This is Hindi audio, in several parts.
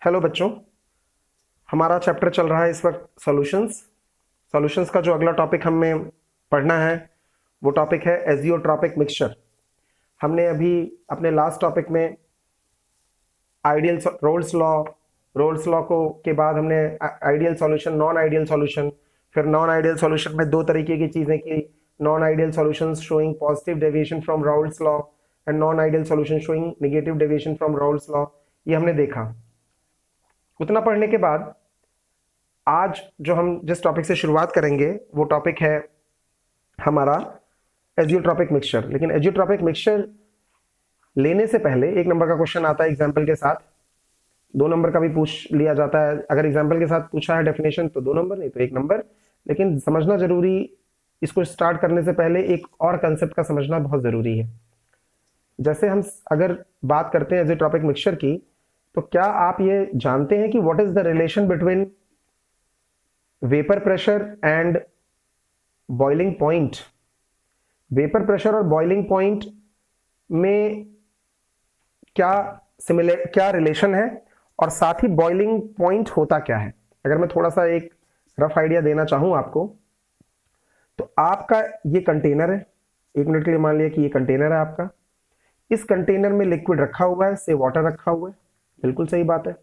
हेलो बच्चों, हमारा चैप्टर चल रहा है इस वक्त सॉल्यूशंस का जो अगला टॉपिक हमें पढ़ना है वो टॉपिक है एजियोट्रॉपिक मिक्सचर। हमने अभी अपने लास्ट टॉपिक में आइडियल रोल्स लॉ को के बाद हमने ideal solution, non ideal solution, फिर नॉन आइडियल सॉल्यूशन में दो तरीके की चीज़ें की, non ideal solutions showing positive deviation from roles law and non ideal solution showing negative deviation from roles law. ये हमने देखा। उतना पढ़ने के बाद आज जो हम जिस टॉपिक से शुरुआत करेंगे वो टॉपिक है हमारा एजियोट्रॉपिक मिक्सचर। लेकिन एजियोट्रॉपिक मिक्सचर लेने से पहले एक नंबर का क्वेश्चन आता है एग्जाम्पल के साथ, 2 नंबर का भी पूछ लिया जाता है। अगर एग्जाम्पल के साथ पूछा है डेफिनेशन तो 2 नंबर, नहीं तो 1 नंबर। लेकिन समझना जरूरी, इसको स्टार्ट करने से पहले एक और कंसेप्ट का समझना बहुत जरूरी है। जैसे हम अगर बात करते हैं एजियोट्रॉपिक मिक्सचर की, तो क्या आप ये जानते हैं कि what is the relation between vapour pressure and boiling point? Vapour pressure और बॉइलिंग पॉइंट में क्या रिलेशन है, और साथ ही बॉइलिंग पॉइंट होता क्या है? अगर मैं थोड़ा सा एक रफ आइडिया देना चाहूं आपको, तो आपका ये कंटेनर है, 1 मिनट के लिए मान लिया कि ये कंटेनर है आपका। इस कंटेनर में लिक्विड रखा हुआ है, से वाटर रखा हुआ है, बिल्कुल सही बात है।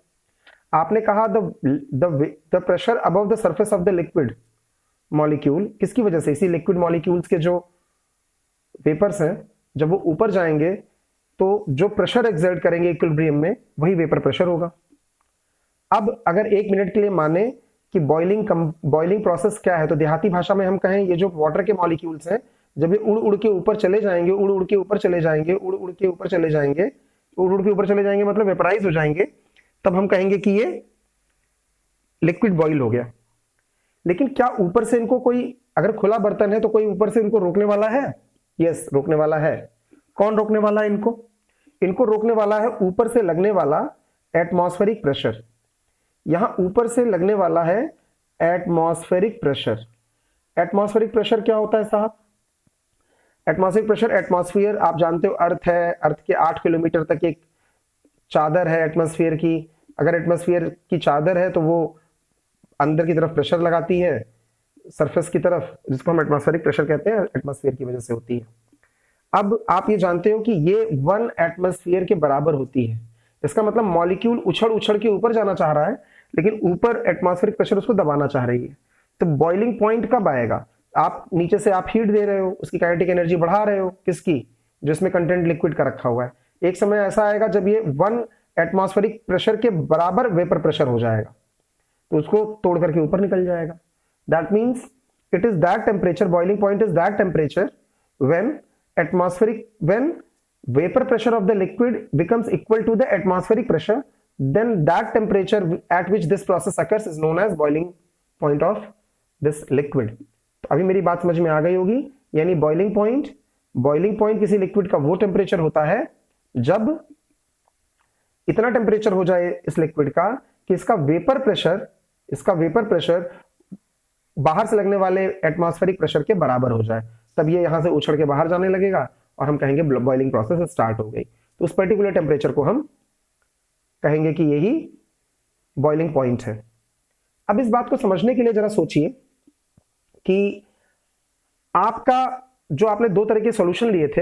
आपने कहा the pressure above the surface of the liquid molecule, किसकी वजह से? इसी लिक्विड मॉलिक्यूल्स के जो वेपर्स हैं, जब वो ऊपर जाएंगे तो जो प्रेशर एक्सर्ट करेंगे इक्विलिब्रियम में, वही वेपर प्रेशर होगा। अब अगर 1 मिनट के लिए माने कि बॉइलिंग प्रोसेस क्या है, तो देहाती भाषा में हम कहें ये जो वाटर के मॉलिक्यूल्स हैं, जब ये उड़ उड़ के ऊपर चले जाएंगे, उड़ उड़ के ऊपर चले जाएंगे, उड़ उड़ के ऊपर चले जाएंगे, उड़ उड़ के ऊपर चले जाएंगे मतलब वेपराइज हो जाएंगे, तब हम कहेंगे कि ये लिक्विड बॉइल हो गया। लेकिन क्या ऊपर से इनको कोई, अगर खुला बर्तन है तो कोई ऊपर से इनको रोकने वाला है? यस, रोकने वाला है। कौन रोकने वाला है इनको? इनको रोकने वाला है ऊपर से लगने वाला एटमॉस्फेरिक प्रेशर। यहां ऊपर से लगने वाला है एटमॉस्फेरिक प्रेशर। एटमॉस्फेरिक प्रेशर क्या होता है साहब? एटमॉस्फेरिक प्रेशर, एटमॉस्फेयर आप जानते हो अर्थ है, अर्थ के 8 किलोमीटर तक एक चादर है एटमॉस्फेयर की। अगर एटमॉस्फेयर की चादर है तो वो अंदर की तरफ प्रेशर लगाती है, सरफेस की तरफ, जिसको हम एटमॉस्फेरिक प्रेशर कहते हैं, एटमॉस्फेयर की वजह से होती है। अब आप ये जानते हो कि ये 1 एटमॉस्फेयर के बराबर होती है। इसका मतलब मॉलिक्यूल उछड़ उछड़ के ऊपर जाना चाह रहा है, लेकिन ऊपर एटमॉस्फेरिक प्रेशर उसको दबाना चाह रही है। तो बॉइलिंग पॉइंट कब आएगा? आप नीचे से आप हीट दे रहे हो, उसकी काइनेटिक एनर्जी बढ़ा रहे हो, किसकी? जिसमें कंटेंट लिक्विड का रखा हुआ है। एक समय ऐसा आएगा जब ये 1 एटमॉस्फेरिक प्रेशर के बराबर वेपर प्रेशर हो जाएगा, तो उसको तोड़ करके ऊपर निकल जाएगा। That means it is that temperature, boiling point is that temperature when vapor pressure of the liquid becomes equal to the atmospheric pressure, then that temperature at which this process occurs is known as boiling point of this liquid. तो अभी मेरी बात समझ में आ गई होगी। यानी बॉइलिंग पॉइंट किसी लिक्विड का वो टेम्परेचर होता है जब इतना टेम्परेचर हो जाए इस लिक्विड का कि इसका वेपर प्रेशर बाहर से लगने वाले एटमॉस्फेरिक प्रेशर के बराबर हो जाए। तब ये यहां से उछड़ के बाहर जाने लगेगा और हम कहेंगे बॉइलिंग प्रोसेस स्टार्ट हो गई। तो उस पर्टिकुलर टेम्परेचर को हम कहेंगे कि यही बॉइलिंग पॉइंट है। अब इस बात को समझने के लिए जरा सोचिए कि आपका जो आपने 2 तरह के सॉल्यूशन लिए थे,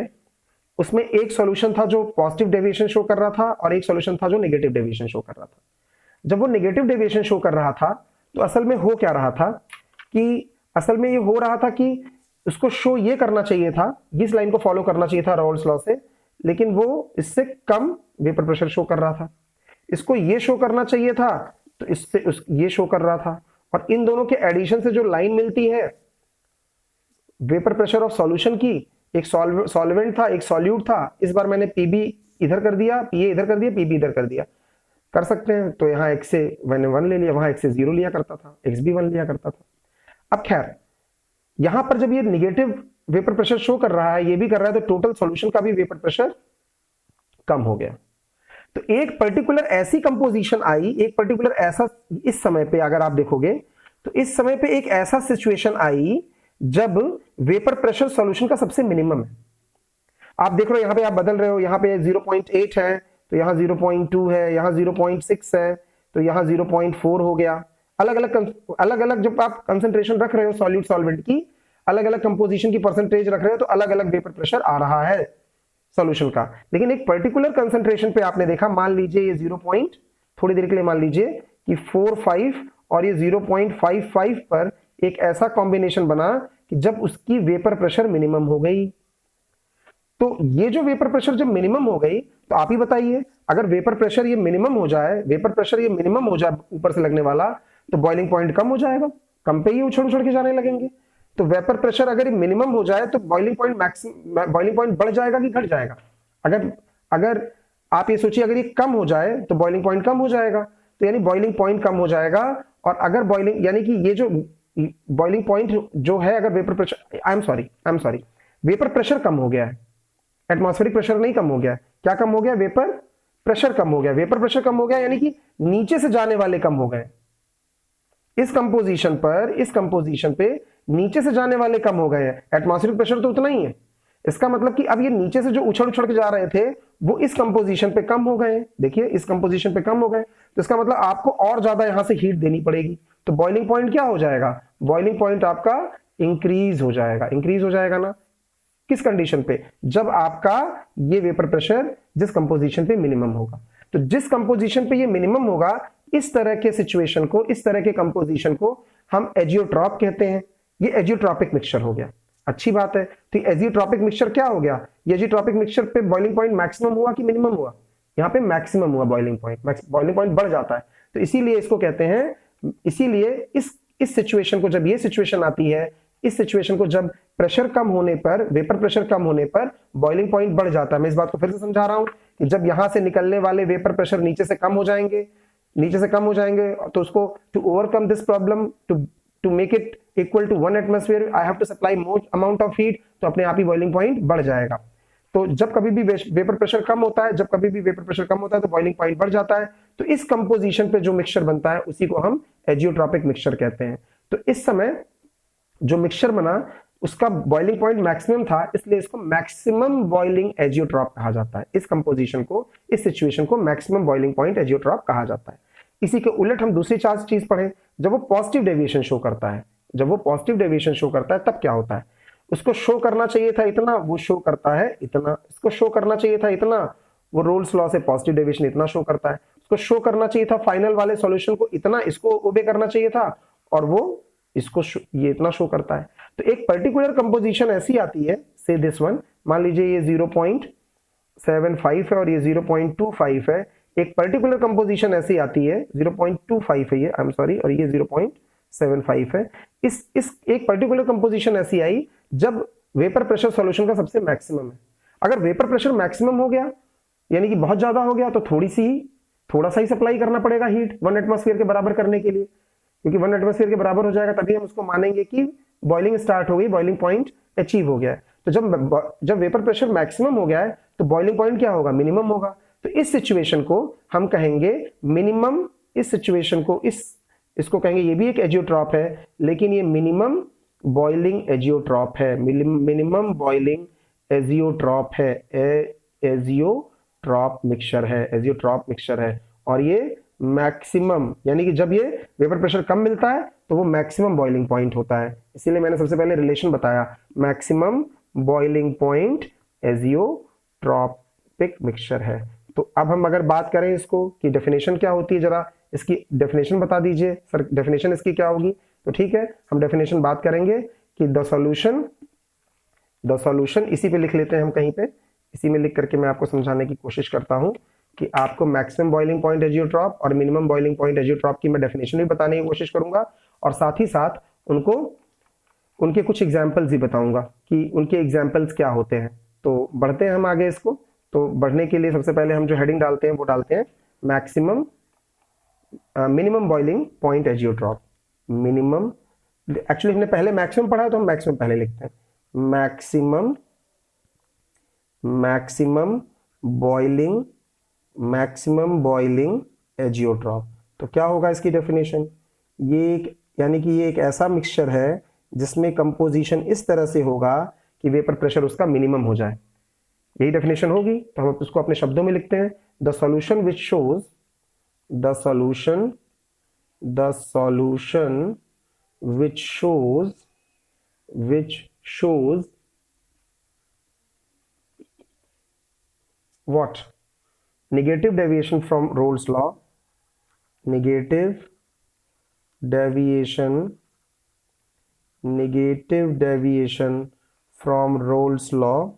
उसमें एक सॉल्यूशन था जो पॉजिटिव डेविएशन शो कर रहा था और एक सॉल्यूशन था जो नेगेटिव डेविएशन शो कर रहा था। जब वो नेगेटिव डेविएशन शो कर रहा था तो असल में हो क्या रहा था कि असल में ये हो रहा था कि उसको शो ये करना चाहिए था, इस लाइन को फॉलो करना चाहिए था रोल्स लॉ से, लेकिन वो इससे कम वेपर प्रेशर शो कर रहा था। इसको ये शो करना चाहिए था तो इससे ये शो कर रहा था। और इन दोनों के एडिशन से जो लाइन मिलती है वेपर प्रेशर ऑफ सॉल्यूशन की, एक सॉल्वेंट था, एक सॉल्यूट था। इस बार मैंने पीबी इधर कर दिया, पीए इधर कर दिया, पीबी इधर कर दिया, कर सकते हैं। तो यहाँ x से मैंने 1 ले लिया, वहां x से 0 लिया करता था, x भी 1 लिया करता था। अब खैर, यहां पर जब ये निगेटिव वेपर प्रेशर शो कर रहा है, ये भी कर रहा है, तो टोटल सॉल्यूशन का भी वेपर प्रेशर कम हो गया। तो एक पर्टिकुलर ऐसी कंपोजिशन आई, एक पर्टिकुलर ऐसा, इस समय पे अगर आप देखोगे तो इस समय पे एक ऐसा सिचुएशन आई जब वेपर प्रेशर सॉल्यूशन का सबसे मिनिमम है। आप देख रहे हो यहां पे आप बदल रहे हो, यहां पे 0.8 है तो यहां 0.2 है, यहां 0.6 है, तो यहाँ 0.4 हो गया। अलग अलग जब आप कंसंट्रेशन रख रहे हो सॉल्यूट सॉल्वेंट की, अलग अलग कंपोजिशन की परसेंटेज रख रहे हो, तो अलग अलग वेपर प्रेशर आ रहा है सॉल्यूशन का। लेकिन एक पर्टिकुलर कंसंट्रेशन पे आपने देखा, मान लीजिए ये 0 पॉइंट, थोड़ी देर के लिए मान लीजिए कि 4.5 और ये 0.55 पर एक ऐसा कॉम्बिनेशन बना कि जब उसकी वेपर प्रेशर मिनिमम हो गई। तो ये जो वेपर प्रेशर जब मिनिमम हो गई, तो आप ही बताइए, अगर वेपर प्रेशर ये मिनिमम हो जाए, वेपर प्रेशर ये मिनिमम हो जाए ऊपर से लगने वाला, तो बॉइलिंग पॉइंट कम हो जाएगा, कम पे ही उछड़ उछड़ के जाने लगेंगे। तो वेपर प्रेशर अगर ये मिनिमम हो जाए तो बॉइलिंग पॉइंट बढ़ जाएगा कि घट जाएगा? अगर आप ये सोचिए, अगर ये कम हो जाए तो बॉइलिंग पॉइंट कम हो जाएगा, तो यानी बॉइलिंग पॉइंट कम हो जाएगा। और अगर बॉइलिंग, यानी कि ये जो बॉइलिंग पॉइंट जो है, अगर vapour pressure, I am sorry, vapour pressure कम हो गया है, एटमॉस्फेरिक प्रेशर नहीं कम हो गया है। क्या कम हो गया? वेपर प्रेशर कम हो गया। वेपर प्रेशर कम हो गया यानी कि नीचे से जाने वाले कम हो गए। इस कंपोजिशन पे नीचे से जाने वाले कम हो गए हैं। एटमॉस्फेरिक प्रेशर तो उतना ही है। इसका मतलब कि अब ये नीचे से जो उछड़ उछड़ के जा रहे थे, वो इस कंपोजिशन पे कम हो गए। देखिए, इस कंपोजिशन पे कम हो गए, तो इसका मतलब आपको और ज्यादा यहां से हीट देनी पड़ेगी। तो बॉइलिंग पॉइंट क्या हो जाएगा? बॉइलिंग पॉइंट आपका इंक्रीज हो जाएगा ना। किस कंडीशन पे? जब आपका ये वेपर प्रेशर जिस कंपोजिशन पे मिनिमम होगा। तो जिस कंपोजिशन पे ये मिनिमम होगा, इस तरह के सिचुएशन को, इस तरह के कंपोजिशन को हम एजियोट्रॉप कहते हैं। ये एजियोट्रॉपिक मिक्सचर हो गया। अच्छी बात है। तो एजियोट्रॉपिक मिक्सचर क्या हो गया? ये एजियोट्रॉपिक मिक्सचर पे बॉइलिंग पॉइंट मैक्सिमम हुआ कि मिनिमम हुआ? यहाँ पे मैक्सिमम हुआ बॉइलिंग पॉइंट बढ़ जाता है। तो इसीलिए इसको कहते हैं, इसीलिए इस सिचुएशन को, जब ये सिचुएशन आती है, इस सिचुएशन को जब प्रेशर कम होने पर, वेपर प्रेशर कम होने पर बॉइलिंग पॉइंट बढ़ जाता है। मैं इस बात को फिर से समझा रहा हूं कि जब यहां से निकलने वाले वेपर प्रेशर नीचे से कम हो जाएंगे, तो उसको to overcome this problem, to make it equal to 1 atmosphere, I have to supply more amount of heat, तो अपने आप ही बॉइलिंग पॉइंट बढ़ जाएगा। तो जब कभी भी वेपर प्रेशर कम होता है, तो बॉइलिंग पॉइंट बढ़ जाता है। तो इस कंपोजिशन पे जो मिक्सचर बनता है, उसी को हम एजियोट्रॉपिक मिक्सचर कहते हैं। तो इस समय जो मिक्सचर बना, उसका बॉइलिंग पॉइंट मैक्सिमम था, इसलिए इसको मैक्सिमम बॉइलिंग एजियोट्रॉप कहा जाता है। इस कंपोजिशन को, इस सिचुएशन को मैक्सिमम बॉइलिंग पॉइंट एजियोट्रॉप कहा जाता है। इसी के उलट हम दूसरी चीज पढ़े, जब वो पॉजिटिव डेविएशन शो करता है, तब क्या होता है? उसको शो करना चाहिए था इतना, वो शो करता है इतना। इसको शो करना चाहिए था इतना, वो रोल्स लॉ से पॉजिटिव डेविएशन इतना शो करता है। उसको शो करना चाहिए था फाइनल वाले सॉल्यूशन को इतना, इसको ओबे करना चाहिए था, और वो इसको ये इतना शो करता है। तो एक पर्टिकुलर कंपोजिशन ऐसी आती है, से दिस वन, मान लीजिए ये 0.75 है और ये 0.25 है। एक पर्टिकुलर कंपोजिशन ऐसी आती है, 0.25 है ये, आई एम सॉरी, और ये 0.75 है। इस एक पर्टिकुलर कंपोजिशन ऐसी आई जब वेपर प्रेशर सॉल्यूशन का सबसे मैक्सिमम है। अगर वेपर प्रेशर मैक्सिमम हो गया, यानी कि बहुत ज्यादा हो गया, तो थोड़ा सा ही सप्लाई करना पड़ेगा हीट 1 एटमॉस्फेयर के बराबर करने के लिए, क्योंकि 1 एटमॉस्फेयर के बराबर हो जाएगा, तभी हम उसको मानेंगे कि बॉइलिंग स्टार्ट हो गई, बॉइलिंग पॉइंट अचीव हो गया है। तो जब वेपर प्रेशर मैक्सिमम हो गया है, तो बॉइलिंग पॉइंट क्या होगा? मिनिमम होगा। तो इस सिचुएशन को हम कहेंगे मिनिमम, इस सिचुएशन को, इसको कहेंगे, ये भी एक एजियोट्रॉप है, लेकिन ये मिनिमम बॉइलिंग एजियोट्रॉप है। मिनिमम बॉइलिंग एजियोट्रॉप है, एजियोट्रॉप मिक्सचर है। और ये मैक्सिमम, यानी कि जब ये वेपर प्रेशर कम मिलता है, तो वो मैक्सिमम बॉइलिंग पॉइंट होता है। इसीलिए मैंने सबसे पहले रिलेशन बताया, maximum boiling point azeotropic mixture है। तो अब हम अगर बात करें इसको कि डेफिनेशन क्या होती है, जरा इसकी डेफिनेशन बता दीजिए सर, डेफिनेशन इसकी क्या होगी? तो ठीक है, हम डेफिनेशन बात करेंगे कि द सॉल्यूशन, इसी पे लिख लेते हैं हम कहीं पे, इसी में लिख करके मैं आपको समझाने की कोशिश करता हूं कि आपको मैक्सिमम बॉइलिंग पॉइंट एजियोट्रॉप और मिनिमम बॉइलिंग पॉइंट एजियोट्रॉप की मैं डेफिनेशन भी बताने की कोशिश करूंगा, और साथ ही साथ उनके कुछ एग्जाम्पल्स भी बताऊंगा कि उनके एग्जाम्पल्स क्या होते हैं। तो बढ़ते हैं हम आगे इसको। तो बढ़ने के लिए सबसे पहले हम जो हेडिंग डालते हैं, वो डालते हैं minimum boiling point azeotrope. Minimum, actually हमने पहले मैक्सिमम पढ़ा है, तो हम मैक्सिमम पहले लिखते हैं, मैक्सिमम बॉइलिंग एजियोट्रॉप। तो क्या होगा इसकी डेफिनेशन? यानी कि ये एक ऐसा मिक्सचर है जिसमें कंपोजिशन इस तरह से होगा कि वेपर प्रेशर उसका मिनिमम हो जाए। यही डेफिनेशन होगी। तो हम उसको अपने शब्दों में लिखते हैं, the solution which shows the solution which shows what? Negative deviation from Rolle's law, negative deviation from Rolle's law,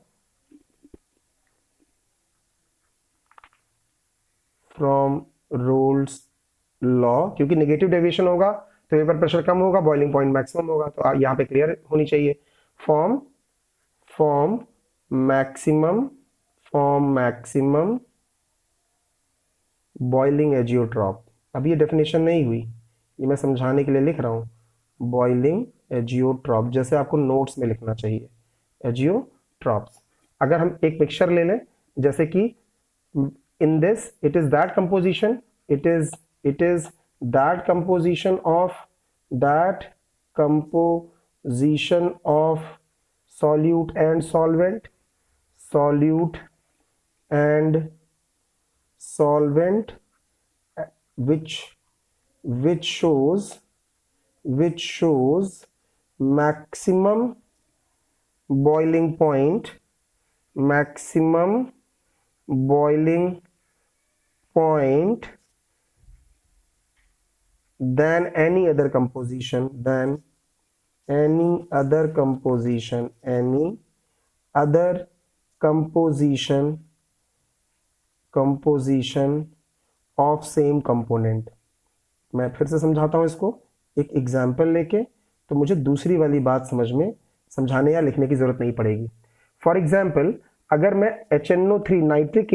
क्योंकि नेगेटिव डेविएशन होगा तो वेपर प्रेशर कम होगा, बॉइलिंग पॉइंट मैक्सिमम होगा। तो यहाँ पे क्लियर होनी चाहिए। Form maximum boiling azeotrope. अब ये डेफिनेशन नहीं हुई, ये मैं समझाने के लिए लिख रहा हूँ। बॉइलिंग एजियोट्रॉप जैसे आपको नोट्स में लिखना चाहिए, एजियोट्रॉप्स। अगर हम एक पिक्चर ले लें, जैसे कि in this it is that composition of solute and solvent which shows maximum boiling point than any other composition of same component। मैं फिर से समझाता हूं इसको एक एग्जाम्पल लेके, तो मुझे दूसरी वाली बात समझाने या लिखने की जरूरत नहीं पड़ेगी। फॉर एग्जाम्पल, अगर मैं HNO3 नाइट्रिक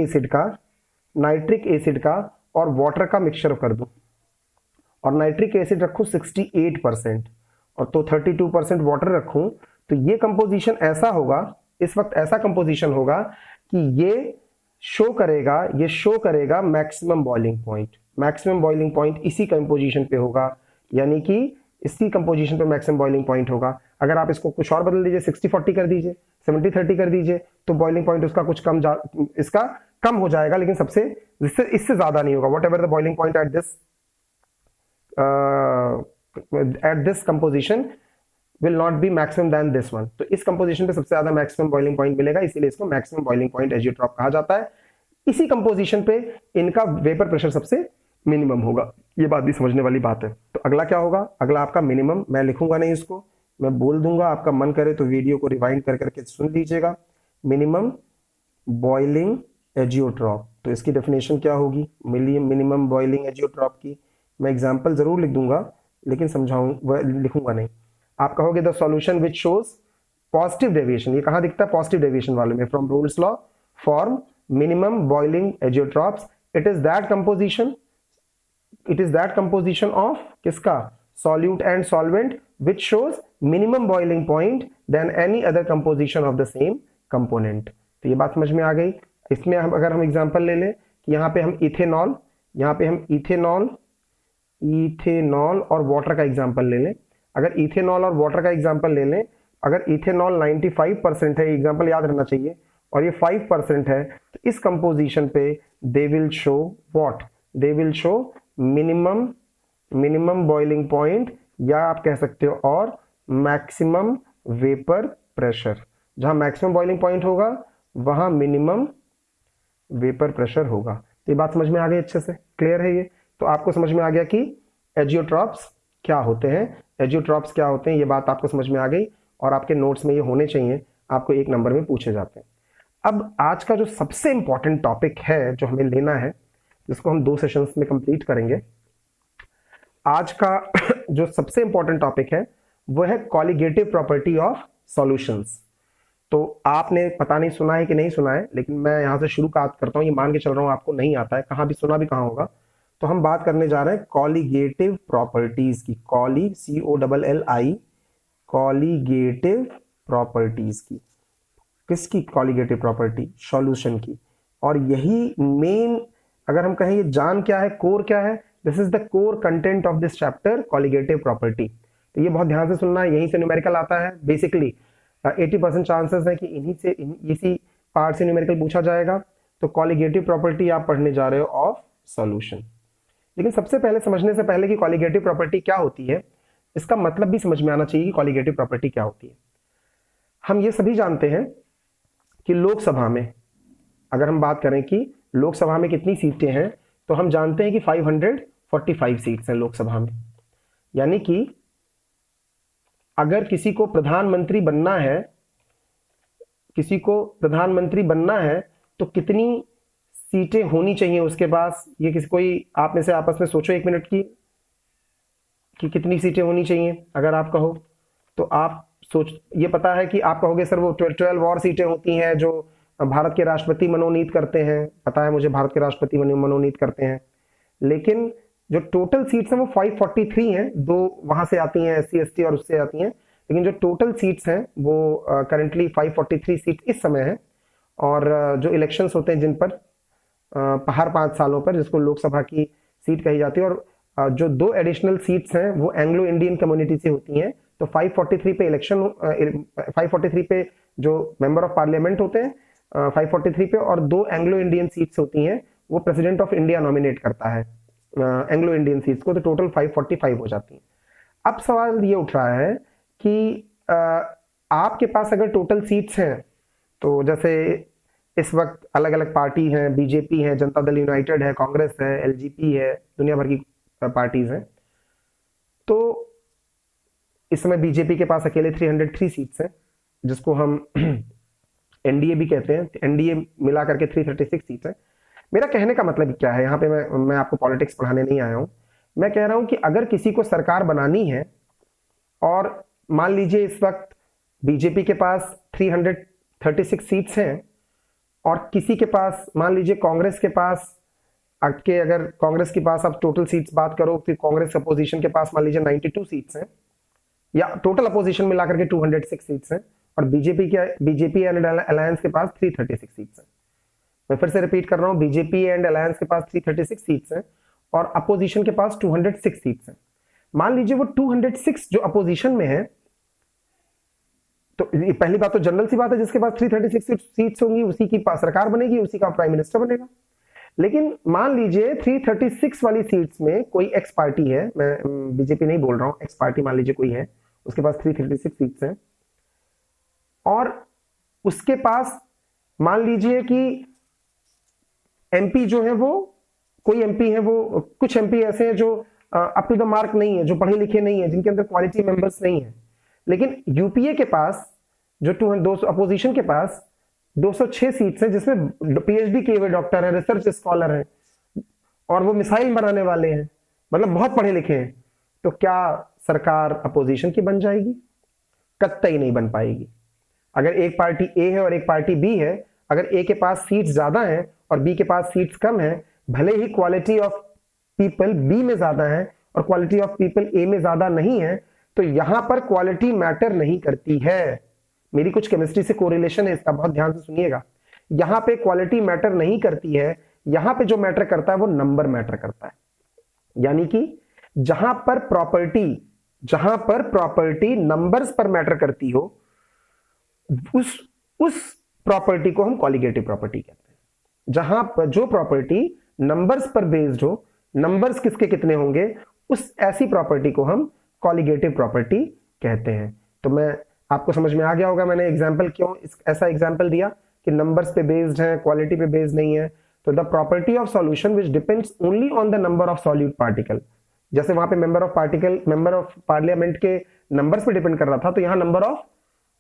एसिड का और वाटर का मिक्सचर कर दूं और नाइट्रिक एसिड रखूं 68% और तो 32% वाटर रखूं, तो ये कंपोजिशन ऐसा होगा, इस वक्त ऐसा कंपोजिशन होगा कि ये शो करेगा मैक्सिमम बॉइलिंग पॉइंट इसी कंपोजिशन पे होगा, यानी कि इसी कंपोजिशन पे मैक्सिमम बॉइलिंग पॉइंट होगा। अगर आप इसको कुछ और बदल दीजिए, 60-40 कर दीजिए, 70-30 कर दीजिए, तो बॉइलिंग पॉइंट उसका कुछ इसका कम हो जाएगा, लेकिन इससे ज्यादा नहीं होगा। What the boiling point at this composition will not be maximum than this one. तो इस कंपोजिशन पे सबसे ज्यादा मैक्सिमम बॉइलिंग पॉइंट मिलेगा, इसीलिए इसको मैक्सिमम बॉइलिंग पॉइंट एजियोट्रॉप कहा जाता है। इसी कंपोजिशन पे इनका वेपर प्रेशर सबसे मिनिमम होगा। ये बात भी समझने वाली बात है। तो अगला क्या होगा? अगला आपका मिनिमम, मैं लिखूंगा नहीं इसको, मैं बोल दूंगा, आपका मन करे तो वीडियो को रिवाइंड करके सुन लीजिएगा। मिनिमम बॉइलिंग एजियोट्रॉप, तो इसकी डेफिनेशन क्या होगी मिनिमम बॉइलिंग एजियोट्रॉप की? मैं एग्जांपल जरूर लिख दूंगा, लेकिन लिखूंगा नहीं। आप कहोगे the solution which shows positive deviation, ये कहां दिखता है? पॉजिटिव डेविएशन वाले में। From roles law form minimum boiling azeotropes, it is that composition of किसका? solute and solvent which shows minimum boiling point than any other composition of the same component। तो ये बात समझ में आ गई। इसमें अगर हम एग्जांपल ले लें कि यहाँ पे हम इथेनॉल और वाटर का एग्जांपल ले लें। अगर इथेनॉल और वाटर का एग्जांपल ले लें, अगर इथेनॉल 95% है, एग्जांपल याद रहना चाहिए, और ये 5% है, तो इस कंपोजिशन पे they will show minimum boiling point, या आप कह सकते हो और मैक्सिमम वेपर प्रेशर। जहां मैक्सिमम बॉइलिंग पॉइंट होगा वहां मिनिमम वेपर प्रेशर होगा। तो ये बात समझ में आ गई, अच्छे से क्लियर है ये? तो आपको समझ में आ गया कि एजियोट्रॉप्स क्या होते हैं, ये बात आपको समझ में आ गई, और आपके नोट्स में ये होने चाहिए, आपको 1 नंबर में पूछे जाते हैं। अब आज का जो सबसे इंपॉर्टेंट टॉपिक है जो हमें लेना है, जिसको हम 2 सेशंस में कंप्लीट करेंगे, आज का जो सबसे इंपॉर्टेंट टॉपिक है वो है कॉलिगेटिव प्रॉपर्टी ऑफ सॉल्यूशंस। तो आपने पता नहीं सुना है कि नहीं सुना है, लेकिन मैं यहां से शुरू करता हूं, ये मान के चल रहा हूं आपको नहीं आता है, कहां भी सुना भी कहां होगा। तो हम बात करने जा रहे हैं कॉलिगेटिव प्रॉपर्टीज की, COLLI, कॉलिगेटिव प्रॉपर्टीज की। किसकी कॉलिगेटिव प्रॉपर्टी? सॉल्यूशन की। और यही मेन, अगर हम कहें ये जान क्या है, कोर क्या है, this is the core content of this chapter, colligative property. तो ये बहुत ध्यान से सुनना है, यहीं से न्यूमेरिकल आता है। बेसिकली 80% चांसेस है कि इसी पार्ट से न्यूमेरिकल पूछा जाएगा। तो कॉलिगेटिव प्रॉपर्टी आप पढ़ने जा रहे हो ऑफ सॉल्यूशन। लेकिन सबसे पहले समझने से पहले कि कॉलिगेटिव प्रॉपर्टी क्या होती है, इसका मतलब भी समझ में आना चाहिए कि कॉलिगेटिव प्रॉपर्टी क्या होती है। हम ये सभी जानते हैं कि लोकसभा में, अगर हम बात करें कि लोकसभा में कितनी सीटें हैं, तो हम जानते हैं कि 545 सीट्स हैं लोकसभा में। यानी कि अगर किसी को प्रधानमंत्री बनना है, किसी को प्रधानमंत्री बनना है, तो कितनी सीटें होनी चाहिए उसके पास? ये किसी कोई आप में से आपस में सोचो 1 मिनट की कि कितनी सीटें होनी चाहिए। अगर आप कहो तो आप सोच, ये पता है कि आप कहोगे सर वो 12 और सीटें होती हैं जो भारत के राष्ट्रपति मनोनीत करते हैं। पता है मुझे, भारत के राष्ट्रपति मनोनीत करते हैं, लेकिन जो टोटल सीट्स हैं वो 543 हैं। 2 वहां से आती हैं SC ST और उससे आती हैं, लेकिन जो टोटल सीट्स हैं वो करंटली 543 सीट इस समय है। और जो इलेक्शंस होते हैं जिन पर हर 5 सालों पर, जिसको लोकसभा की सीट कही जाती है, और जो 2 एडिशनल सीट्स हैं वो एंग्लो इंडियन कम्युनिटी से होती हैं। तो 543 पे इलेक्शन, 543 पे जो मेंबर ऑफ पार्लियामेंट होते हैं 543 पे, और 2 एंग्लो इंडियन सीट्स होती हैं, वो प्रेसिडेंट ऑफ इंडिया नॉमिनेट करता है एंग्लो इंडियन सीट्स को, तो टोटल 545 हो जाती हैं। अब सवाल ये उठ रहा है कि आपके पास अगर टोटल सीट्स हैं, तो जैसे इस वक्त अलग अलग पार्टी हैं, बीजेपी है, जनता दल यूनाइटेड है, कांग्रेस है, LGP है, दुनिया भर की पार्टीज हैं। तो इस समय बीजेपी के पास अकेले 303 सीट्स हैं, जिसको हम NDA भी कहते हैं। NDA मिला करके 336 सीट्स हैं। मेरा कहने का मतलब क्या है, यहाँ पे मैं आपको पॉलिटिक्स पढ़ाने नहीं आया हूं। मैं कह रहा हूं कि अगर किसी को सरकार बनानी है, और मान लीजिए इस वक्त बीजेपी के पास 336 सीट्स हैं, और किसी के पास, मान लीजिए कांग्रेस के पास, अगर कांग्रेस के पास आप टोटल सीट्स बात करो, फिर कांग्रेस अपोजिशन के पास मान लीजिए 92 सीट्स हैं, या टोटल अपोजिशन मिलाकर के 206 सीट्स हैं, और बीजेपी एंड अलायंस के पास 336 सीट्स हैं। मैं फिर से रिपीट कर रहा हूं, बीजेपी एंड अलायंस के पास 336 सीट्स हैं और अपोजिशन के पास 206 सीट्स हैं। मान लीजिए वो 206 जो अपोजिशन में है, तो पहली बात तो जनरल सी बात है, जिसके पास 336 सीट्स होंगी उसी की पास सरकार बनेगी, उसी का प्राइम मिनिस्टर बनेगा। लेकिन मान लीजिए 336 वाली सीट्स में कोई एक्स पार्टी है, मैं बीजेपी नहीं बोल रहा हूं, एक्स पार्टी मान लीजिए कोई है, उसके पास 336 सीट्स हैं, और उसके पास मान लीजिए कि MP जो है वो, कोई MP है वो, कुछ MP ऐसे हैं जो अप टू द मार्क नहीं है, जो पढ़े लिखे नहीं है, जिनके अंदर क्वालिटी मेंबर्स नहीं है। लेकिन यूपीए के पास जो 200 अपोजिशन के पास 206 सीट्स हैं, जिसमें PhD किए हुए डॉक्टर हैं, रिसर्च स्कॉलर हैं, और वो मिसाइल बनाने वाले हैं, मतलब बहुत पढ़े लिखे हैं। तो क्या सरकार अपोजिशन की बन जाएगी? कतई नहीं बन पाएगी। अगर एक पार्टी A है और एक पार्टी B है, अगर A के पास सीट्स ज्यादा हैं और B के पास सीट्स कम है, भले ही क्वालिटी ऑफ पीपल B में ज्यादा है और क्वालिटी ऑफ पीपल A में ज्यादा नहीं है, तो यहां पर क्वालिटी मैटर नहीं करती है। मेरी कुछ केमिस्ट्री से कोरिलेशन है, इसका बहुत ध्यान से सुनिएगा। यहां पे क्वालिटी मैटर नहीं करती है, यहां पे जो मैटर करता है वो नंबर मैटर करता है। यानी कि जहां पर प्रॉपर्टी नंबर्स पर मैटर करती हो, उस प्रॉपर्टी को हम कॉलिगेटिव प्रॉपर्टी कहते हैं। जहां पर जो प्रॉपर्टी नंबर्स पर बेस्ड हो, नंबर्स किसके कितने होंगे, उस ऐसी प्रॉपर्टी को हम कॉलिगेटिव प्रॉपर्टी कहते हैं। तो मैं आपको समझ में आ गया होगा मैंने एग्जाम्पल क्यों ऐसा एग्जाम्पल दिया कि नंबर्स पे बेस्ड है, क्वालिटी पे बेस्ड नहीं है। तो the property of solution which depends only on the number of solute particle, जैसे वहां पे मेंबर ऑफ पार्लियामेंट के नंबर्स पे डिपेंड कर रहा था, तो यहाँ नंबर ऑफ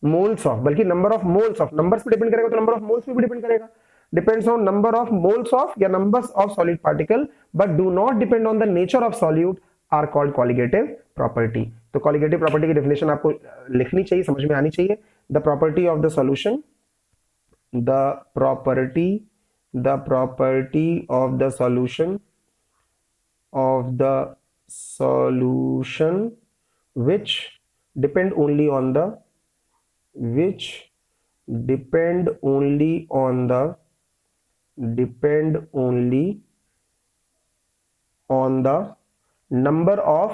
मोल्स ऑफ, बल्कि number of moles of, numbers पे डिपेंड करेगा तो नंबर ऑफ मोल्स पे भी डिपेंड करेगा। Depends on number of moles of या numbers of solid particle, but do not depend on the nature of solute, are called colligative property. तो कॉलिगेटिव प्रॉपर्टी की डेफिनेशन आपको लिखनी चाहिए, समझ में आनी चाहिए। The property of the solution, the property of the solution which depend only on the number of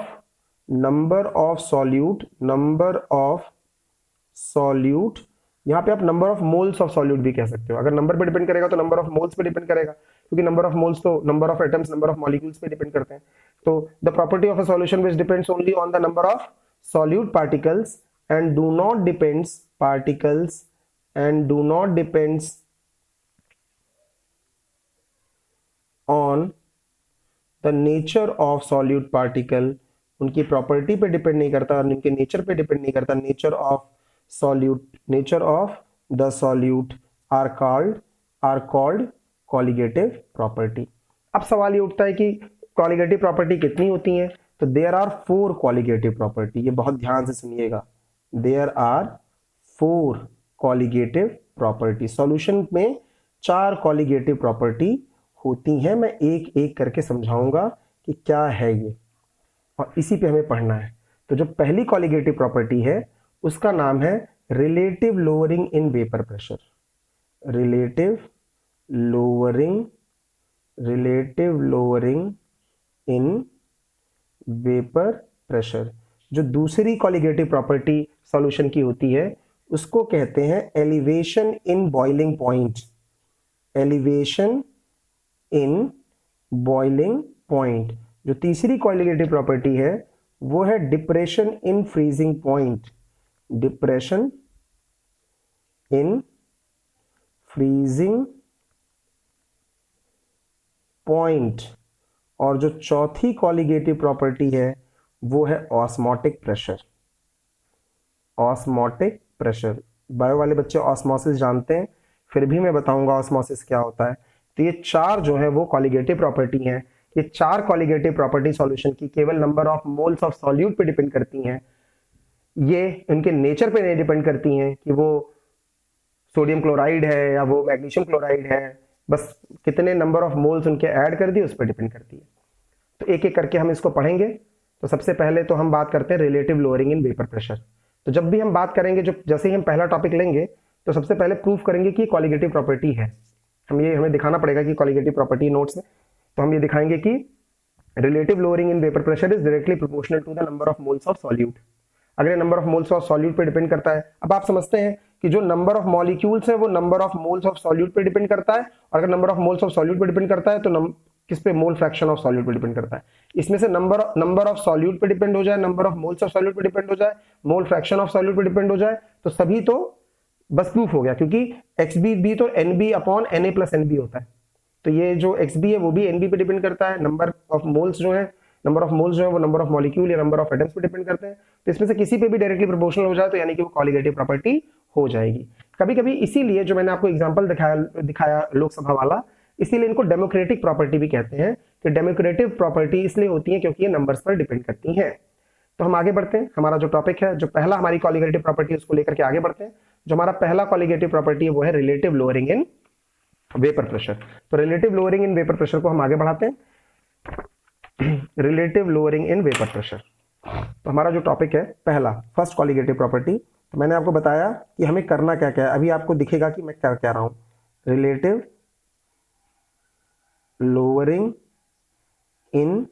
solute, यहाँ पे आप number of moles of solute भी कह सकते हो। अगर नंबर पे डिपेंड करेगा तो नंबर ऑफ मोल्स पे डिपेंड करेगा। क्योंकि नंबर ऑफ मोल्स तो number of atoms, number of molecules पे डिपेंड करते हैं। तो the property of a solution which depends only on the number of solute particles and do not depends on the nature of solute particle, उनकी प्रॉपर्टी पे डिपेंड नहीं करता और उनके नेचर पे डिपेंड नहीं करता। Nature of the solute are called colligative property. अब सवाल ये उठता है कि कॉलिगेटिव प्रॉपर्टी कितनी होती हैं? तो देयर आर 4 कॉलिगेटिव प्रॉपर्टी। ये बहुत ध्यान से सुनिएगा, there are 4 colligative property. Solution में 4 कॉलिगेटिव प्रॉपर्टी होती हैं। मैं एक एक करके समझाऊंगा कि क्या है ये, और इसी पे हमें पढ़ना है। तो जो पहली कॉलिगेटिव प्रॉपर्टी है उसका नाम है relative lowering in vapour pressure. Relative lowering in vapour pressure. जो दूसरी कॉलिगेटिव प्रॉपर्टी सॉल्यूशन की होती है उसको कहते हैं elevation in boiling point. Elevation in boiling point. जो तीसरी कॉलिगेटिव प्रॉपर्टी है वो है depression in freezing point. Depression in freezing point. और जो चौथी कॉलिगेटिव प्रॉपर्टी है वो है osmotic pressure. Osmotic pressure. Bio वाले बच्चे ऑस्मोसिस जानते हैं, फिर भी मैं बताऊंगा ऑस्मोसिस क्या होता है। तो ये 4 जो है वो कॉलिगेटिव प्रॉपर्टी हैं। ये 4 कॉलिगेटिव प्रॉपर्टी सॉल्यूशन की केवल number of moles of solute पे डिपेंड करती हैं। ये उनके नेचर पे नहीं डिपेंड करती हैं कि वो सोडियम क्लोराइड है या वो मैग्नीशियम क्लोराइड है, बस कितने नंबर ऑफ मोल्स उनके ऐड कर दिए उस पर डिपेंड करती है। तो एक एक करके हम इसको पढ़ेंगे। तो सबसे पहले तो हम बात करते हैं relative lowering in vapour pressure. तो जब भी हम बात करेंगे, जो जैसे ही हम पहला टॉपिक लेंगे तो सबसे पहले प्रूफ करेंगे कि कॉलिगेटिव प्रॉपर्टी है। हमें दिखाना पड़ेगा कि कॉलिगेटिव प्रॉपर्टी नोट्स में। तो हम ये दिखाएंगे कि relative lowering in vapour pressure is directly proportional to the number of moles of solute. अगर number of moles of solute पे डिपेंड करता है। अब आप समझते हैं कि जो नंबर ऑफ मॉलिक्यूल्स है वो number of moles of solute पे डिपेंड करता है, और अगर number of moles of solute पे डिपेंड करता है तो किस पे? मोल फ्रैक्शन ऑफ सॉल्यूट पे डिपेंड करता है। इसमें से नंबर ऑफ सॉल्यूट पे डिपेंड हो जाए, number of moles of solute पे डिपेंड हो जाए, मोल फ्रैक्शन ऑफ सॉल्यूट पे डिपेंड हो जाए, तो सभी तो बस प्रूफ हो गया, क्योंकि XB भी तो NB upon Na plus NB होता है। तो ये जो XB है वो भी NB पे डिपेंड करता है। नंबर ऑफ मोल्स जो है वो नंबर ऑफ मॉलिक्यूल या नंबर ऑफ एटम्स पे डिपेंड करते हैं। तो इसमें से किसी पे भी डायरेक्टली प्रोपोर्शनल हो जाए तो यानी कि वो कॉलिगेटिव प्रॉपर्टी हो जाएगी। कभी कभी इसीलिए जो मैंने आपको एग्जांपल दिखाया लोकसभा वाला, इसीलिए इनको डेमोक्रेटिक प्रॉपर्टी भी कहते हैं। कि डेमोक्रेटिव प्रॉपर्टी इसलिए होती है क्योंकि ये नंबर्स पर डिपेंड करती हैं। तो हम आगे बढ़ते हैं। हमारा जो टॉपिक है, जो पहला हमारी कॉलिगेटिव प्रॉपर्टी उसको लेकर के आगे बढ़ते हैं। जो हमारा पहला कॉलिगेटिव प्रॉपर्टी है वो है relative lowering in vapour pressure. तो relative lowering in vapour pressure को हम आगे बढ़ाते हैं। Relative lowering in vapour pressure. तो हमारा जो टॉपिक है पहला, फर्स्ट कॉलिगेटिव प्रॉपर्टी, तो मैंने आपको बताया कि हमें करना क्या क्या है। अभी आपको दिखेगा कि मैं क्या कह रहा हूं। Relative lowering in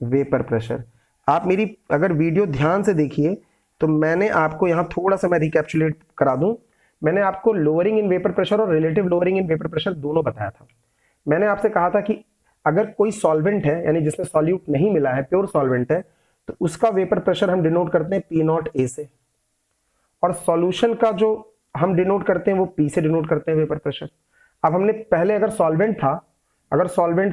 vapour pressure. आप मेरी अगर वीडियो ध्यान से देखिए तो मैंने आपको यहां थोड़ा सा मैं रिकैप्चुलेट करा दूं। मैंने आपको लोअरिंग इन वेपर प्रेशर और relative lowering in vapour pressure दोनों बताया था। मैंने आपसे कहा था कि अगर कोई सॉल्वेंट है, यानी जिसमें सॉल्यूट नहीं मिला है, प्योर सॉल्वेंट है, तो उसका वेपर प्रेशर हम डिनोट करते हैं P0A से, और सॉल्यूशन का जो हम डिनोट करते हैं वो P से डिनोट करते हैं वेपर प्रेशर। अब हमने पहले अगर सॉल्वेंट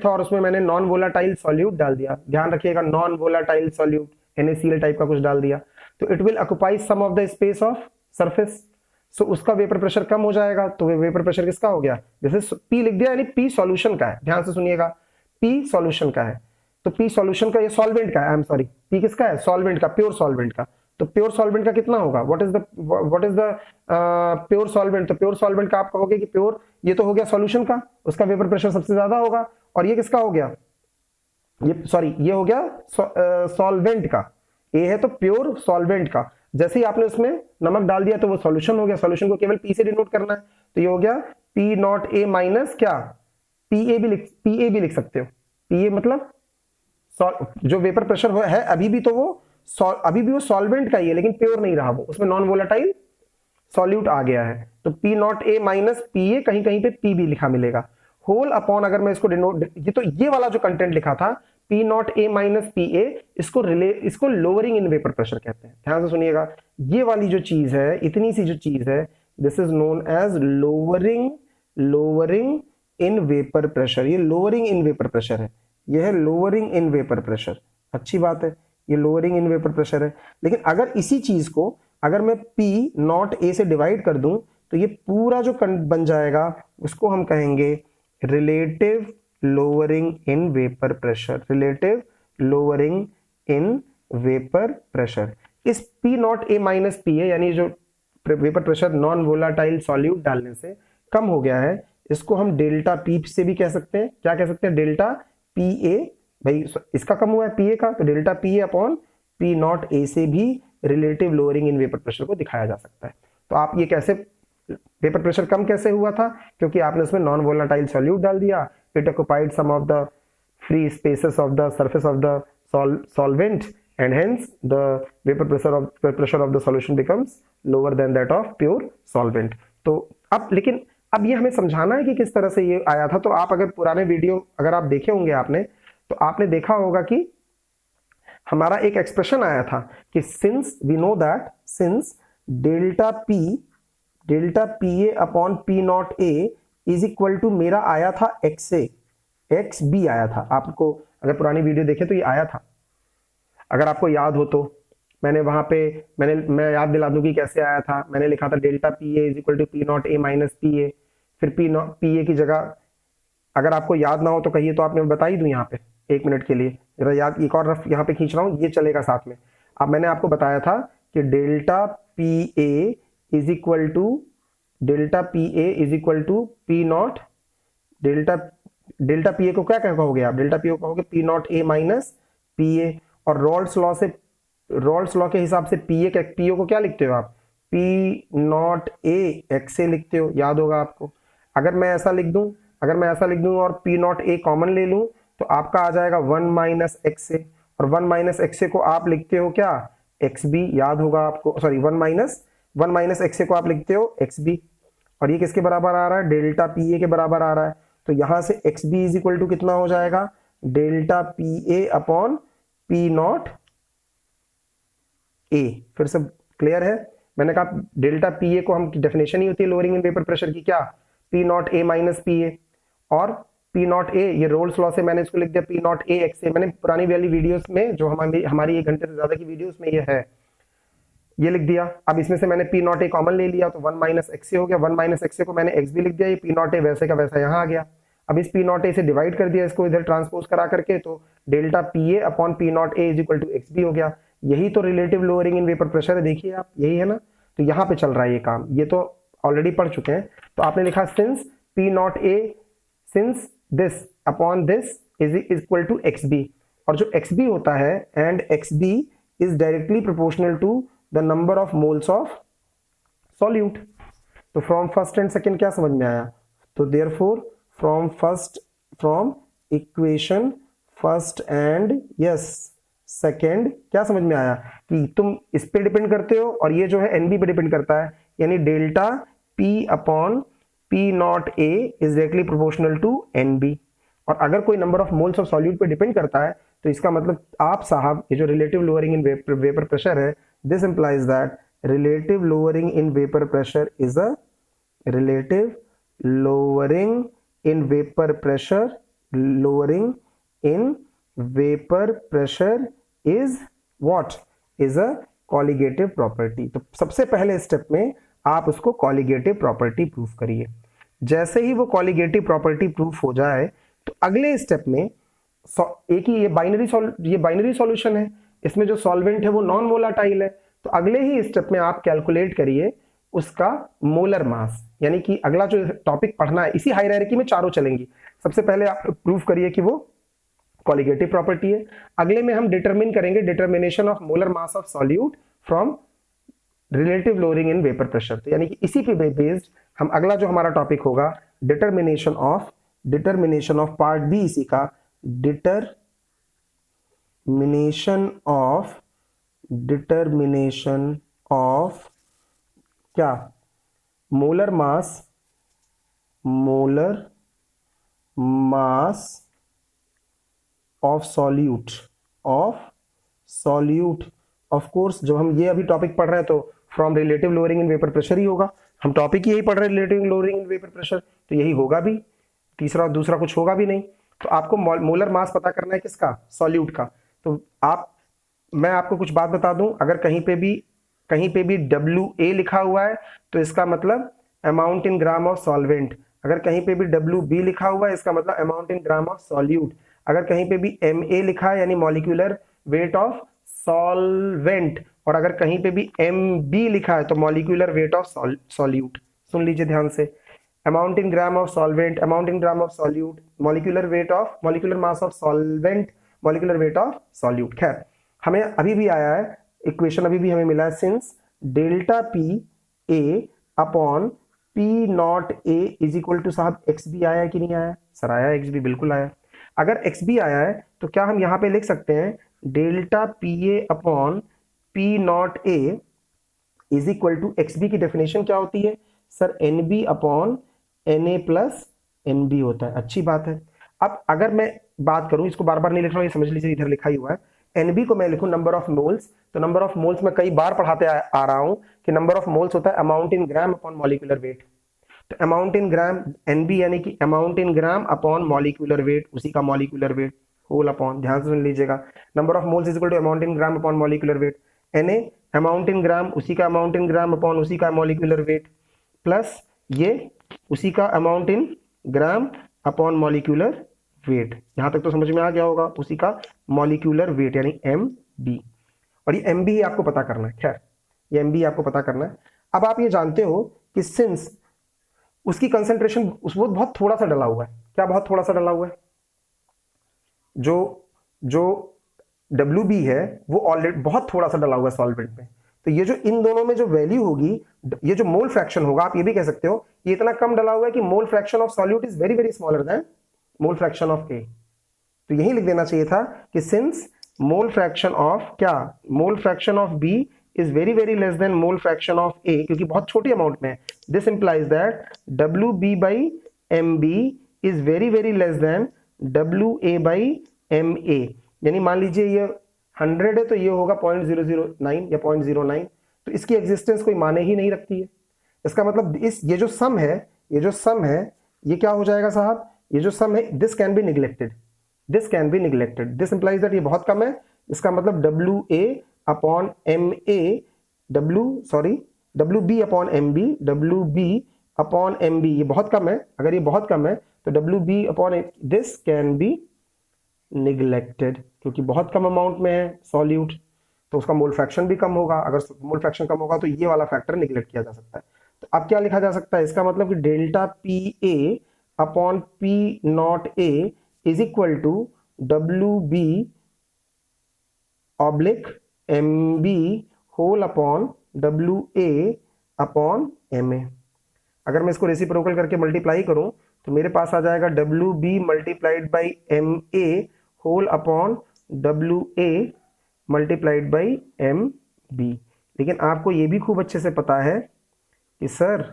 था और उसमें मैंने नॉन वोलाटाइल सॉल्यूट डाल दिया, ध्यान रखिएगा, non volatile solute NaCl type का कुछ डाल दिया, तो it will occupy some of the space of surface. So उसका वेपर प्रेशर कम हो जाएगा। तो वेपर प्रेशर किसका हो गया? जैसे P लिख दिया, यानी P सॉल्यूशन का है। ध्यान से सुनिएगा, P सॉल्यूशन का है। तो P सॉल्यूशन का, ये सॉल्वेंट का है, आई एम सॉरी, P किसका है? सॉल्वेंट का, प्योर सॉल्वेंट का। तो प्योर सॉल्वेंट का कितना होगा? What is the pure solvent? तो प्योर सॉल्वेंट का आप कहोगे कि प्योर, ये तो हो गया सॉल्यूशन का, उसका वेपर प्रेशर सबसे ज्यादा होगा। और ये किसका हो गया? ये हो गया सॉल्वेंट का। ये है तो प्योर सॉल्वेंट का। जैसे ही आपने उसमें नमक डाल दिया तो वो सॉल्यूशन हो गया। सॉल्यूशन को केवल P से डिनोट करना है, तो ये हो गया P0A माइनस क्या? PA भी लिख सकते हो। PA मतलब जो वेपर प्रेशर है अभी भी वो सॉल्वेंट का ही है, लेकिन प्योर नहीं रहा, वो उसमें नॉन वोलाटाइल सॉल्यूट आ गया है। तो P0A माइनस PA, कहीं कहीं पे P भी लिखा मिलेगा। होल अपॉन, अगर मैं इसको डिनोट, ये वाला जो कंटेंट लिखा था P naught A minus P ए, इसको लोअरिंग इन वेपर प्रेशर कहते हैं। ध्यान से सुनिएगा, ये वाली जो चीज है, इतनी सी जो चीज है, this is known as lowering in vapour pressure. ये लोअरिंग इन वेपर प्रेशर है, ये है लोअरिंग इन वेपर प्रेशर। अच्छी बात है, ये लोअरिंग इन वेपर प्रेशर है। लेकिन अगर इसी चीज को अगर मैं पी नॉट ए से डिवाइड कर दूं तो ये पूरा जो बन जाएगा उसको हम कहेंगे relative lowering in vapour pressure. Relative lowering in vapour pressure. इस P naught A minus P A, यानी जो vapour pressure non volatile solute डालने से कम हो गया है, इसको हम डेल्टा पी से भी कह सकते हैं। क्या कह सकते हैं? डेल्टा पी ए। भाई इसका कम हुआ है पी ए का, तो delta P A upon P naught ए से भी relative lowering in vapour pressure को दिखाया जा सकता है। तो आप ये कैसे, वेपर प्रेशर कम कैसे हुआ था? क्योंकि आपने उसमें नॉन वोलाटाइल सॉल्यूट डाल दिया, it occupied some of the free spaces of the surface of the solvent, and hence the vapor pressure of the solution becomes lower than that of pure solvent। तो अब लेकिन अब ये हमें समझाना है कि किस तरह से ये आया था। तो आप अगर पुराने वीडियो अगर आप देखे होंगे आपने, तो आपने देखा होगा कि हमारा एक एक्सप्रेशन आया था कि since we know that since delta P A upon P naught A is equal to, मेरा आया था एक्स ए एक्स बी आया था। आपको अगर पुरानी वीडियो देखे तो ये आया था, अगर आपको याद हो तो। मैंने वहां पे मैं याद दिला दूं कि कैसे आया था। मैंने लिखा था delta P A is equal to P naught A minus P A, फिर पी ए की जगह, अगर आपको याद ना हो तो कहिए, तो आपने बता ही दूं यहाँ पे 1 मिनट के लिए। जरा याद, एक और रफ यहाँ पे खींच रहा हूँ, ये चलेगा साथ में। अब मैंने आपको बताया था कि delta P A is equal to P naught, delta P A को क्या कहोगे आप? डेल्टा पी ए को कहोगे P naught A minus P A. और रॉल्स लॉ के हिसाब से पी ओ को क्या लिखते हो आप? पी नॉट ए एक्स ए लिखते हो, याद होगा आपको। अगर मैं ऐसा लिख दूं और पी नॉट ए कॉमन ले लूं तो आपका आ जाएगा 1 माइनस एक्स ए, और 1 माइनस एक्स ए को आप लिखते हो क्या? एक्स बी, याद होगा आपको। सॉरी, 1 माइनस एक्स ए को आप लिखते हो एक्स बी, और ये किसके बराबर आ रहा है? डेल्टा पी ए के बराबर आ रहा है। तो यहां से X B is equal to कितना हो जाएगा? Delta P A upon P naught A. फिर से क्लियर है? मैंने कहा डेल्टा पी ए को हम, डेफिनेशन ही होती है लोअरिंग इन वेपर प्रेशर की, क्या? P naught A minus P A, और पी नॉट ए, ये रोल्स लॉ से मैंने इसको लिख दिया पी नॉट ए एक्स ए। मैंने पुरानी वाली वीडियोस में, जो हमारी 1 घंटे से ज्यादा की वीडियोस में ये है, ये लिख दिया। अब इसमें से मैंने पी नॉट ए कॉमन ले लिया तो 1 माइनस एक्स ए हो गया। 1 माइनस एक्स ए को मैंने एक्स बी लिख दिया, ये पी नॉट ए वैसे का वैसा यहाँ आ गया। अब इस पी नॉट ए से डिवाइड कर दिया इसको इधर ट्रांसपोज करा करके, तो delta P A upon P naught A is equal to X B हो गया। यही तो relative lowering in vapour pressure है, देखिए आप, यही है ना। तो यहाँ पे चल रहा है ये काम, ये तो ऑलरेडी पढ़ चुके हैं। तो आपने लिखा since P naught A, since this upon this is equal to X B, और जो एक्स बी होता है and X B is directly proportional to the number of moles of solute. तो फ्रॉम फर्स्ट एंड सेकेंड क्या समझ में आया? तो therefore from equation first and yes second क्या समझ में आया? कि तुम इस पे डिपेंड करते हो और ये जो है एनबी पे डिपेंड करता है, यानी delta P upon P naught A is directly proportional to nB. और अगर कोई number of moles of solute पे डिपेंड करता है तो इसका मतलब आप साहब, ये जो relative lowering in vapour pressure है, this implies that relative lowering in vapour pressure is a relative lowering in vapour pressure, lowering in vapour pressure is what? Is a colligative property. तो सबसे पहले स्टेप में आप उसको कॉलिगेटिव प्रॉपर्टी प्रूफ करिए। जैसे ही वो कॉलिगेटिव प्रॉपर्टी प्रूफ हो जाए तो अगले स्टेप में एक ही, ये बाइनरी सॉल्यूशन है, इसमें जो सॉल्वेंट है वो नॉन वोलाटाइल है। तो अगले ही स्टेप में आप कैलकुलेट करिए उसका मोलर मास, यानी कि अगला जो टॉपिक पढ़ना है, इसी हायरार्की में चारों चलेंगी। सबसे पहले आप प्रूफ करिए कि वो कॉलिगेटिव प्रॉपर्टी है। अगले में हम डिटरमिन करेंगे determination of molar mass of solute from relative lowering in vapour pressure. तो यानी कि इसी पे बेस्ड हम अगला जो हमारा टॉपिक होगा डिटर्मिनेशन ऑफ पार्ट बी, इसी का डिटर्मिनेशन ऑफ क्या? Molar mass of solute of course जब हम ये अभी टॉपिक पढ़ रहे हैं तो from relative lowering in vapour pressure ही होगा, हम टॉपिक यही पढ़ रहे हैं relative lowering in vapour pressure, तो यही होगा भी, तीसरा और दूसरा कुछ होगा भी नहीं। तो आपको मोलर मास पता करना है किसका, सॉल्यूट का। तो मैं आपको कुछ बात बता दूं, अगर कहीं पे भी WA लिखा हुआ है तो इसका मतलब amount in gram of solvent, अगर कहीं पे भी WB लिखा हुआ है इसका मतलब amount in gram of solute, अगर कहीं पे भी MA लिखा है यानी मॉलिक्यूलर वेट ऑफ सॉल्वेंट, और अगर कहीं पे भी MB लिखा है तो मॉलिक्यूलर वेट ऑफ सॉल्यूट। सुन लीजिए ध्यान से, amount in gram of solvent, amount in gram of solute, molecular mass of solvent, molecular weight of solute. खैर हमें अभी भी आया है इक्वेशन, अभी भी हमें मिला है since delta P A upon P naught A is equal to, साहब एक्स बी आया है कि नहीं आया? सर आया, एक्स बी बिल्कुल आया। अगर एक्स बी आया है तो क्या हम यहां पे लिख सकते हैं delta P A upon P naught A is equal to, X B की डेफिनेशन क्या होती है sir? N B upon N A plus N B होता है। अच्छी बात है। अब अगर मैं बात करूं, इसको बार बार नहीं लिख रहा हूं, ये समझ लीजिए इधर लिखा ही हुआ है, एनबी को मैं लिखूं नंबर ऑफ मोल्स, तो नंबर ऑफ मोल्स में कई बार पढ़ाते आ रहा हूं कि नंबर ऑफ मोल्स होता है amount in gram upon molecular wait. तो अमाउंट इन ग्राम एनबी यानी कि amount in gram upon molecular wait, उसी का मॉलिक्यूलर वेट होल अपॉन, ध्यान से सुन लीजिएगा, number of moles is equal to amount in gram upon molecular weight, nA amount in gram उसी का अमाउंट इन ग्राम अपॉन उसी का मॉलिक्यूलर वेट, प्लस ये उसी का amount in gram upon molecular wait. यहां तक तो समझ में आ गया होगा, उसी का मॉलिक्यूलर वेट यानी एम बी, और ये एम बी आपको पता करना है। खैर ये एम बी आपको पता करना है। अब आप ये जानते हो कि सिंस उसकी कंसेंट्रेशन वो बहुत थोड़ा सा डला हुआ है, क्या बहुत थोड़ा सा डला हुआ है, जो डब्ल्यू बी है वो ऑलरेडी बहुत थोड़ा सा डला हुआ है सॉल्वेंट में, तो ये जो इन दोनों में जो वैल्यू होगी, ये जो मोल फ्रैक्शन होगा, आप ये भी कह सकते हो ये इतना कम डला हुआ है कि mole fraction of solute is very very smaller than mole fraction of A. तो यही लिख देना चाहिए था कि सिंस मोल फ्रैक्शन ऑफ क्या, mole fraction of B is very very less than mole fraction of A, क्योंकि बहुत छोटी अमाउंट में है, this implies that W B by M B is very very less than W A by M A. यानी मान लीजिए ये 100 है तो ये होगा 0.009 या 0.09, तो इसकी एग्जिस्टेंस कोई माने ही नहीं रखती है। इसका मतलब ये जो सम है ये क्या हो जाएगा साहब, ये जो सम है this can be neglected, this implies that ये बहुत कम है। इसका मतलब W A upon M A, W B upon M B, ये बहुत कम है। अगर ये बहुत कम है तो W B upon this can be neglected, क्योंकि बहुत कम अमाउंट में है सॉल्यूट, तो उसका मोल फ्रैक्शन भी कम होगा। अगर मोल फ्रैक्शन कम होगा तो ये वाला फैक्टर निग्लेक्ट किया जा सकता है। तो अब क्या लिखा जा सकता है, इसका मतलब कि delta P A upon P naught A is equal to W B oblique M B whole upon W A upon M A. अगर मैं इसको रेसिप्रोकल करके मल्टीप्लाई करूं तो मेरे पास आ जाएगा W B multiplied by M A whole upon W A multiplied by M B. लेकिन आपको ये भी खूब अच्छे से पता है कि सर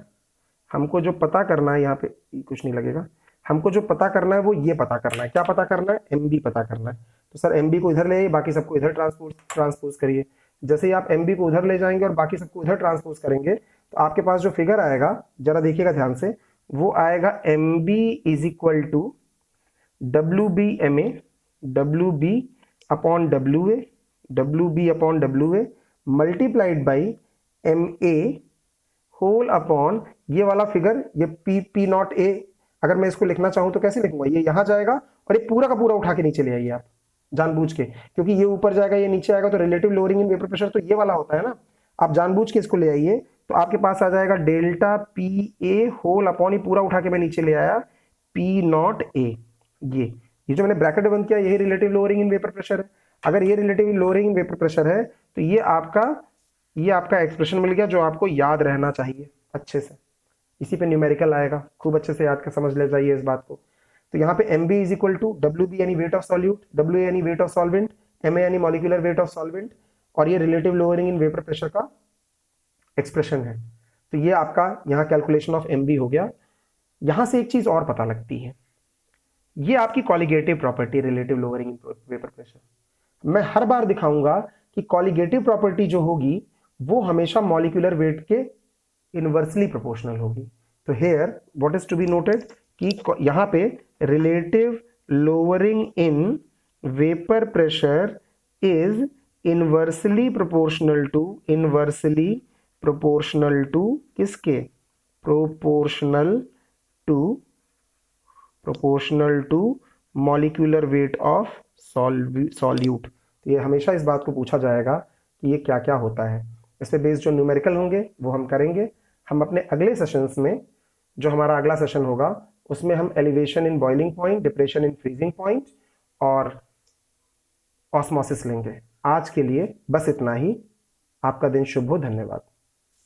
हमको जो पता करना है, यहाँ पे कुछ नहीं लगेगा, हमको जो पता करना है वो ये पता करना है। क्या पता करना है? एम बी पता करना है। तो सर एम बी को इधर ले आइए, बाकी सबको इधर ट्रांसपोज करिए। जैसे ही आप एम बी को उधर ले जाएंगे और बाकी सबको इधर ट्रांसपोज करेंगे तो आपके पास जो फिगर आएगा, जरा देखिएगा ध्यान से, वो आएगा M B is equal to W B M A, W B upon W A, W B upon W A multiplied by M A whole upon ये वाला फिगर, ये पी नॉट ए। अगर मैं इसको लिखना चाहूं तो कैसे लिखूंगा, ये यहां जाएगा और ये पूरा का पूरा उठा के नीचे ले आइए आप जानबूझ के, क्योंकि ये ऊपर जाएगा ये नीचे आएगा, तो relative lowering in vapour pressure तो ये वाला होता है ना। आप जानबूझ के इसको ले आइए तो आपके पास आ जाएगा delta P A whole upon, ये पूरा उठा के मैं नीचे ले आया, पी नॉट ए। ये जो मैंने ब्रैकेट बंद किया यही relative lowering in vapour pressure है। अगर ये relative lowering in vapour pressure है तो ये आपका एक्सप्रेशन मिल गया जो आपको याद रहना चाहिए अच्छे से। इसी पे न्यूमेरिकल आएगा, खूब अच्छे से याद कर समझ ले जाइए इस बात को। तो यहाँ पे M B is equal to W B यानी weight of solute, W A यानी weight of solvent, M A यानी मॉलिक्यूलर वेट ऑफ सॉल्वेंट, और ये relative lowering in vapour pressure का एक्सप्रेशन है। तो ये आपका यहाँ कैलकुलेशन ऑफ एम बी हो गया। यहां से एक चीज और पता लगती है, ये आपकी colligative property, relative lowering vapour pressure. मैं हर बार दिखाऊंगा कि कॉलिगेटिव प्रॉपर्टी जो होगी वो हमेशा मॉलिक्यूलर वेट के इनवर्सली प्रोपोर्शनल होगी। तो here what is to be noted कि यहां पे relative lowering in vapour pressure is inversely proportional to किसके, proportional to molecular weight of solute. तो ये हमेशा इस बात को पूछा जाएगा कि ये क्या क्या होता है। इस पे बेस्ड जो न्यूमेरिकल होंगे वो हम करेंगे। हम अपने अगले सेशंस में, जो हमारा अगला सेशन होगा, उसमें हम elevation in boiling point, depression in freezing point और ऑस्मोसिस लेंगे। आज के लिए बस इतना ही। आपका दिन शुभ हो। धन्यवाद।